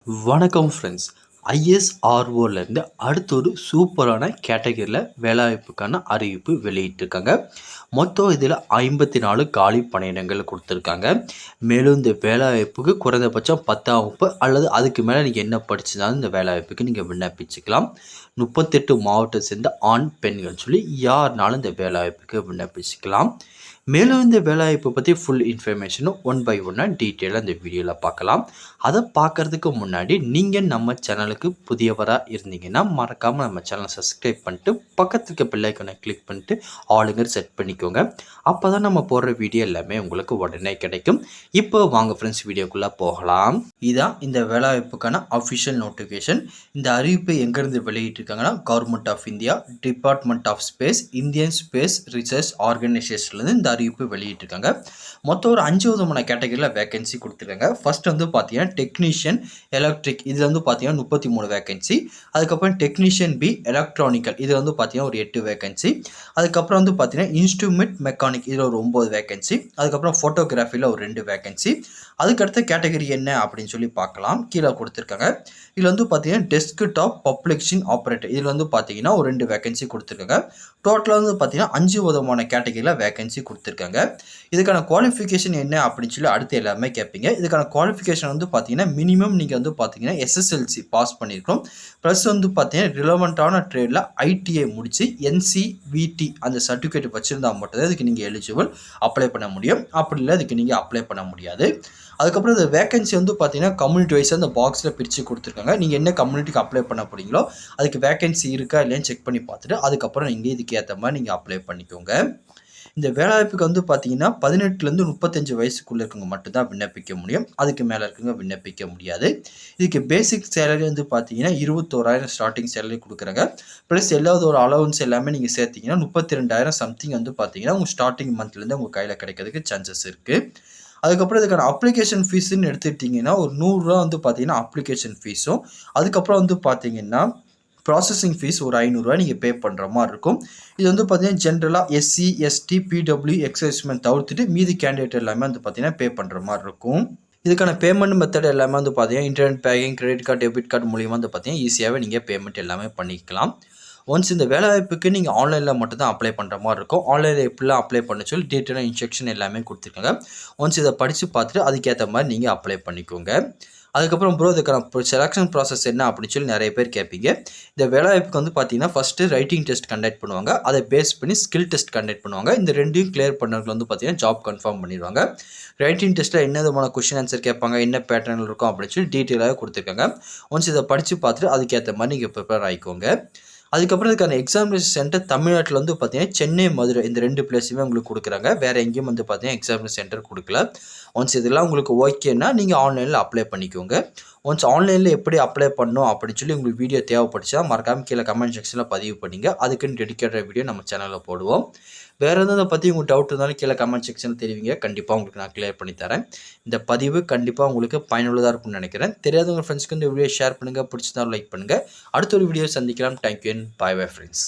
வணக்கம் ஃப்ரெண்ட்ஸ். ஐஎஸ்ஆர்ஓலேருந்து அடுத்த ஒரு சூப்பரான கேட்டகரியில் வேலைவாய்ப்புக்கான அறிவிப்பு வெளியிட்டிருக்காங்க. மொத்தம் இதில் 54 காலி பணியிடங்கள் கொடுத்துருக்காங்க. மேலும் இந்த வேலைவாய்ப்புக்கு குறைந்தபட்சம் 10ஆம் வகுப்பு அல்லது அதுக்கு மேலே நீங்கள் என்ன படிச்சிருந்தாலும் இந்த வேலைவாய்ப்புக்கு நீங்கள் விண்ணப்பிச்சுக்கலாம். 38 மாவட்டத்தை சேர்ந்த ஆண் பெண்கள் சொல்லி யாருனாலும் இந்த வேலைவாய்ப்புக்கு விண்ணப்பிச்சுக்கலாம். மேலும் இந்த வேலைவாய்ப்பை பற்றி ஃபுல் இன்ஃபர்மேஷனும் ஒன் பை ஒன்னாக டீட்டெயிலாக இந்த வீடியோவில் பார்க்கலாம். அதை பார்க்குறதுக்கு முன்னாடி நீங்கள் நம்ம சேனலுக்கு புதியவராக இருந்தீங்கன்னா மறக்காமல் நம்ம சேனலை சப்ஸ்கிரைப் பண்ணிட்டு பக்கத்துக்கு இருக்க பெல் ஐக்கானை கிளிக் பண்ணிட்டு ஆளுங்கர் செட் பண்ணிக்கோங்க. அப்போ தான் நம்ம போடுற வீடியோ எல்லாமே உங்களுக்கு உடனே கிடைக்கும். இப்போ வாங்க ஃப்ரெண்ட்ஸ் வீடியோக்குள்ளே போகலாம். இதான் இந்த வேலைவாய்ப்புக்கான அஃபிஷியல் நோட்டிஃபிகேஷன். இந்த அறிவிப்பை எங்கேருந்து வெளியிட்டிருக்காங்கன்னா government of India, department of space, Indian space research ஆர்கனைசேஷன்லேருந்து இந்த அறிவிப்பு வெளியிட்டிருக்காங்க. மொத்தம் ஒரு 5 விதமான கேட்டகரியில் வேகன்சி கொடுத்துருக்காங்க. ஃபர்ஸ்ட் வந்து பார்த்தீங்கன்னா டெக்னீஷியன் எலக்ட்ரிக், இதில் வந்து பார்த்தீங்கன்னா 33 வேகன்சி. அதுக்கப்புறம் டெக்னீஷியன் பி எலக்ட்ரானிக்கல், இதில் வந்து பார்த்தீங்கன்னா ஒரு 8 வேகன்சி. அதுக்கப்புறம் வந்து பார்த்தீங்கன்னா இன்ஸ்ட்ருமெண்ட் மெக்கானிக், இதில் ஒரு 9 வேகன்சி. அதுக்கப்புறம் ஃபோட்டோகிராஃபியில் ஒரு 2 வேகன்சி. அதுக்கடுத்த கேட்டகரி என்ன அப்படின்னு சொல்லி பார்க்கலாம். கீழே கொடுத்துருக்காங்க. இதில் வந்து பார்த்தீங்கன்னா டெஸ்க்டாப் பப்ளிஷிங் ஆப்ரேட்டர், இதில் வந்து பார்த்தீங்கன்னா ஒரு 2 வேகன்சி கொடுத்துருக்காங்க. டோட்டலாக வந்து பார்த்தீங்கன்னா 5 விதமான கேட்டகரியில் வேகன்சி கொடுத்துருக்காங்க. இதுக்கான குவாலிஃபிகேஷன் என்ன அப்படின்னு சொல்லி அடுத்து எல்லாமே கேட்பீங்க. இதுக்கான குவாலிஃபிகேஷன் வந்து பார்த்தீங்கன்னா மினிமம் நீங்கள் வந்து பார்த்தீங்கன்னா எஸ்எஸ்எல்சி பாஸ் பண்ணியிருக்கோம். ப்ளஸ் வந்து பார்த்தீங்கன்னா ரிலவெண்ட்டான ட்ரேடில் ஐடிஐ முடிச்சு என்சிவிடி அந்த சர்டிஃபிகேட் வச்சுருந்தா மட்டும்தான் இதுக்கு நீங்கள் எலிஜிபிள் அப்ளை பண்ண முடியும். அப்படி இல்லை இதுக்கு நீங்கள் அப்ளை பண்ண முடியாது. அதுக்கப்புறம் இந்த வேகன்சி வந்து பார்த்தீங்கன்னா கம்யூனிட்டி வைஸாக அந்த பாக்ஸில் பிரித்து கொடுத்துருக்காங்க. நீங்கள் என்ன கம்யூனிட்டிக்கு அப்ளை பண்ண போகிறீங்களோ அதுக்கு வேகன்சி இருக்கா இல்லையான்னு செக் பண்ணி பார்த்துட்டு அதுக்கப்புறம் நீங்கள் இதுக்கு ஏற்ற மாதிரி நீங்கள் அப்ளை பண்ணிக்கோங்க. இந்த வேலைவாய்ப்புக்கு வந்து பார்த்தீங்கன்னா 18லேருந்து 35 வயசுக்குள்ளே இருக்கவங்க மட்டும்தான் விண்ணப்பிக்க முடியும். அதுக்கு மேலே இருக்கவங்க விண்ணப்பிக்க முடியாது. இதுக்கு பேசிக் சேலரி வந்து பார்த்தீங்கன்னா 21,000 ஸ்டார்டிங் சேலரி கொடுக்குறாங்க. ப்ளஸ் எல்லாவது ஒரு அலவன்ஸ் எல்லாமே நீங்கள் சேர்த்திங்கன்னா 32,000 சம்திங் வந்து பார்த்தீங்கன்னா உங்கள் ஸ்டார்டிங் மந்த்லேருந்து உங்கள் கையில் கிடைக்கிறதுக்கு சான்சஸ் இருக்குது. அதுக்கப்புறம் இதுக்கான அப்ளிகேஷன் ஃபீஸ்ன்னு எடுத்துக்கிட்டிங்கன்னா ஒரு ₹100 வந்து பார்த்தீங்கன்னா அப்ளிகேஷன் ஃபீஸும், அதுக்கப்புறம் வந்து பார்த்தீங்கன்னா ப்ராசஸிங் ஃபீஸ் ஒரு ₹500 நீங்கள் பே பண்ணுற மாதிரி இருக்கும். இது வந்து பார்த்தீங்கன்னா ஜென்ரலாக எஸ்சி, எஸ்டி, பிடபிள்யூ, எக்ஸைஸ்மென்ட் தவிர்த்துட்டு மீதி கேண்டிடேட் எல்லாமே வந்து பார்த்தீங்கன்னா பே பண்ணுற மாதிரி இருக்கும். இதுக்கான பேமெண்ட் மெத்தட் எல்லாமே வந்து பார்த்தீங்கன்னா internet banking, credit card, debit card மூலியமாக வந்து பார்த்தீங்கன்னா ஈஸியாகவே நீங்கள் பேமெண்ட் எல்லாமே பண்ணிக்கலாம். ஒன்ஸ் இந்த வேலைவாய்ப்புக்கு நீங்கள் ஆன்லைனில் மட்டும் தான் அப்ளை பண்ணுற மாதிரி இருக்கும். ஆன்லைனில் எப்படிலாம் அப்ளை பண்ண சொல்லி டீட்டெயிலாக இன்ஸ்ட்ரக்ஷன் எல்லாமே கொடுத்துருக்காங்க. ஒன்ஸ் இதை படித்து பார்த்துட்டு அதுக்கேற்ற மாதிரி நீங்கள் அப்ளை பண்ணிக்கோங்க. அதுக்கப்புறம் ப்ரோ இதுக்கான செலெக்ஷன் ப்ராசஸ் என்ன அப்படின்னு சொல்லி நிறைய பேர் கேட்பீங்க. இந்த வேலைவாய்ப்புக்கு வந்து பார்த்தீங்கன்னா ஃபஸ்ட்டு ரைட்டிங் டெஸ்ட் கண்டக்ட் பண்ணுவாங்க. அதை பேஸ் பண்ணி ஸ்கில் டெஸ்ட் கண்டக்ட் பண்ணுவாங்க. இந்த ரெண்டையும் கிளியர் பண்ணவங்களுக்கு வந்து பார்த்தீங்கன்னா ஜாப் கன்ஃபார்ம் பண்ணிடுவாங்க. ரைட்டிங் டெஸ்ட்டில் என்ன விதமான கொஸ்டின் ஆன்சர் கேட்பாங்க, என்ன பேட்டர்னில் இருக்கும் அப்படின்னு சொல்லி டீட்டெயிலாக கொடுத்துருக்காங்க. ஒன்ஸ் இதை படித்து பார்த்துட்டு அதுக்கேற்ற மாதிரி நீங்கள் ப்ரிப்பேர் ஆகிக்கோங்க. அதுக்கப்புறம் இதுக்கான எக்ஸாமினேஷன் சென்டர் தமிழ்நாட்டில் வந்து பார்த்தீங்கன்னா சென்னை, மதுரை இந்த 2 பிளேஸுமே உங்களுக்கு கொடுக்குறாங்க. வேறு எங்கேயும் வந்து பார்த்தீங்கன்னா எக்ஸாமினேஷன் சென்டர் கொடுக்கல. ஒன்ஸ் இதெல்லாம் உங்களுக்கு ஓகேன்னா நீங்கள் ஆன்லைனில் அப்ளை பண்ணிக்கோங்க. ஒன்ஸ் ஆன்லைனில் எப்படி அப்ளை பண்ணணும் அப்படின்னு சொல்லி உங்களுக்கு வீடியோ தேவைப்படுச்சா மறக்காமல் கீழே கமெண்ட் செக்ஷனில் பதிவு பண்ணிங்க. அதுக்குன்னு டெடிக்கேட்டட் வீடியோ நம்ம சேனலில் போடுவோம். வேறு எதாவது பற்றி உங்களுக்கு டவுட் இருந்தாலும் கீழே கமெண்ட் செக்ஷனில் தெரிவிங்க. கண்டிப்பாக உங்களுக்கு நான் கிளியர் பண்ணி தரேன். இந்த பதிவு கண்டிப்பாக உங்களுக்கு பயனுள்ளதாக இருக்கும்னு நினைக்கிறேன். தெரியாதவங்க ஃப்ரெண்ட்ஸ்க்கு இந்த வீடியோ ஷேர் பண்ணுங்கள். பிடிச்சதா லைக் பண்ணுங்கள். அடுத்த ஒரு வீடியோ சந்திக்கலாம். Thank you and bye bye friends.